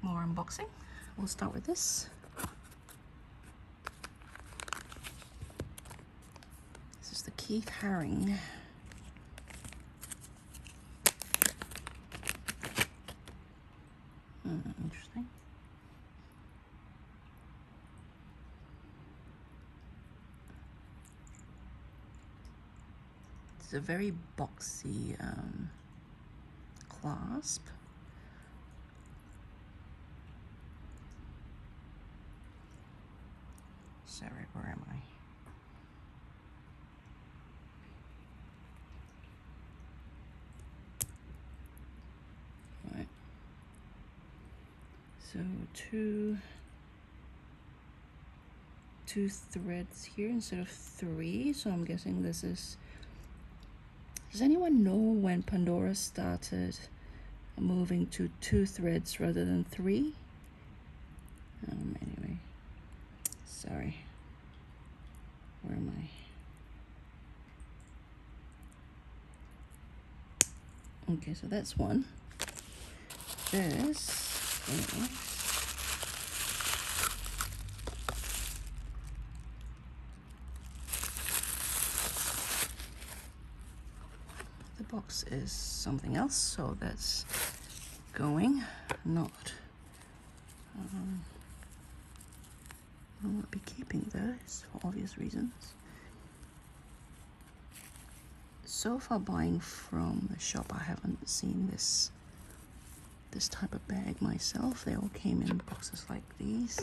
more unboxing. We'll start with this. This is the Keith Haring. Interesting. It's a very boxy clasp. Sorry, where am I? Right. So two threads here instead of 3. So I'm guessing this is. Does anyone know when Pandora started moving to 2 threads rather than 3? Anyway, sorry. Where am I? Okay, so that's one. This is the box is something else, so that's going. Not. I won't be keeping those for obvious reasons. So far, buying from the shop, I haven't seen this type of bag myself. They all came in boxes like these.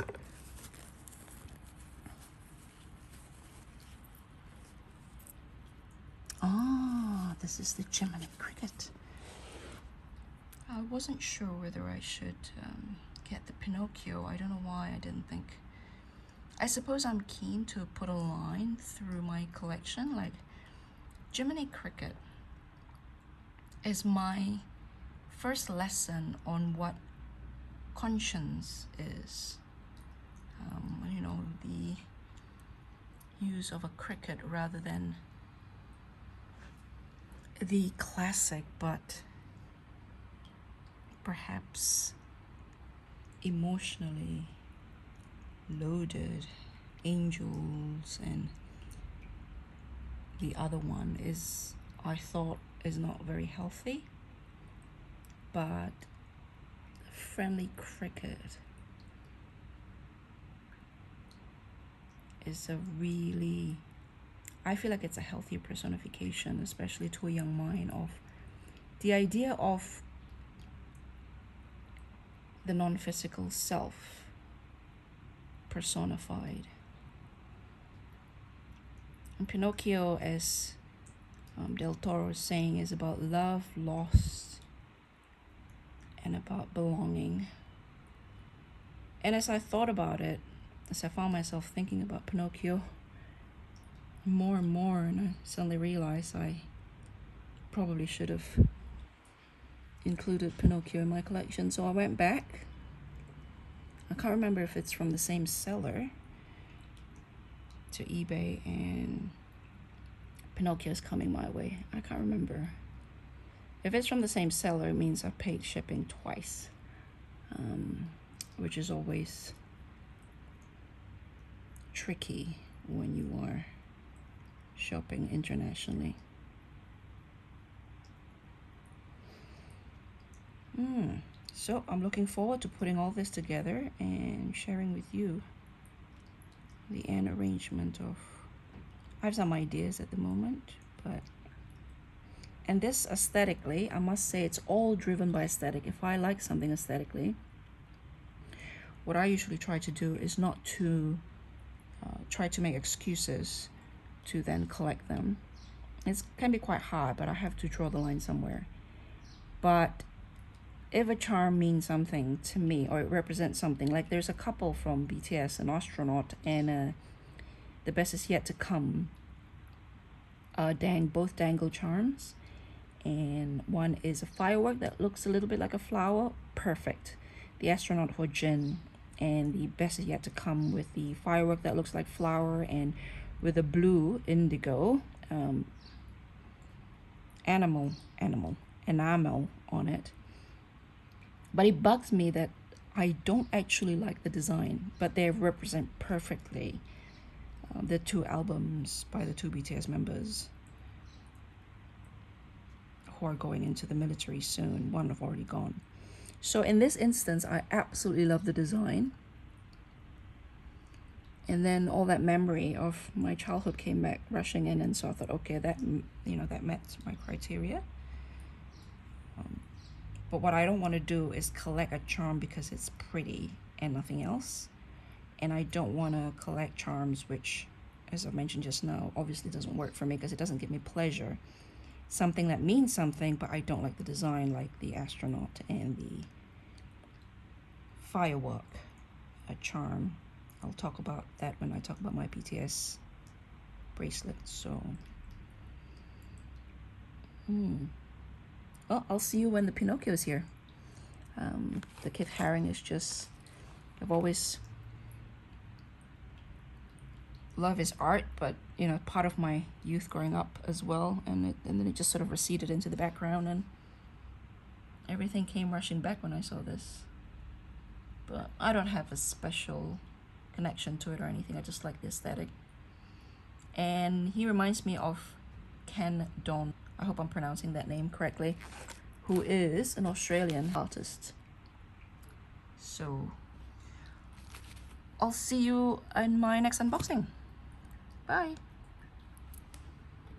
Ah, this is the Jiminy Cricket. I wasn't sure whether I should get the Pinocchio. I don't know why I didn't think. I suppose I'm keen to put a line through my collection. Like, Jiminy Cricket is my first lesson on what conscience is. You know, the use of a cricket rather than the classic, but perhaps emotionally loaded angels, and the other one is, I thought, is not very healthy, but friendly cricket is a really, I feel like it's a healthy personification, especially to a young mind, of the idea of the non-physical self personified. And Pinocchio, as Del Toro is saying, is about love lost and about belonging. And as I thought about it, as I found myself thinking about Pinocchio more and more, and I suddenly realized I probably should have included Pinocchio in my collection. So I went back. I can't remember if it's from the same seller, to eBay, and Pinocchio is coming my way. I can't remember. If it's from the same seller, it means I've paid shipping twice, which is always tricky when you are shopping internationally. So I'm looking forward to putting all this together and sharing with you the end arrangement of. I have some ideas at the moment, but, and this aesthetically, I must say, it's all driven by aesthetic. If I like something aesthetically, what I usually try to do is not to try to make excuses to then collect them. It can be quite hard, but I have to draw the line somewhere. But if a charm means something to me, or it represents something, like there's a couple from BTS, an astronaut and The Best Is Yet to Come, both dangle charms, and one is a firework that looks a little bit like a flower. Perfect. The astronaut for Jin, and The Best Is Yet to Come with the firework that looks like flower and with a blue indigo enamel on it. But it bugs me that I don't actually like the design, but they represent perfectly the two albums by the two BTS members who are going into the military soon. One have already gone. So in this instance, I absolutely love the design. And then all that memory of my childhood came back rushing in, and so I thought, okay, that, you know, that met my criteria. But what I don't want to do is collect a charm because it's pretty and nothing else. And I don't want to collect charms which, as I mentioned just now, obviously doesn't work for me because it doesn't give me pleasure. Something that means something, but I don't like the design, like the astronaut and the firework, a charm. I'll talk about that when I talk about my BTS bracelet. So, well, I'll see you when the Pinocchio is here. The Keith Haring is just, I've always loved his art, but you know, part of my youth growing up as well, and then it just sort of receded into the background, and everything came rushing back when I saw this. But I don't have a special connection to it or anything. I just like the aesthetic. And he reminds me of Ken Don. I hope I'm pronouncing that name correctly, who is an Australian artist. So I'll see you in my next unboxing. Bye.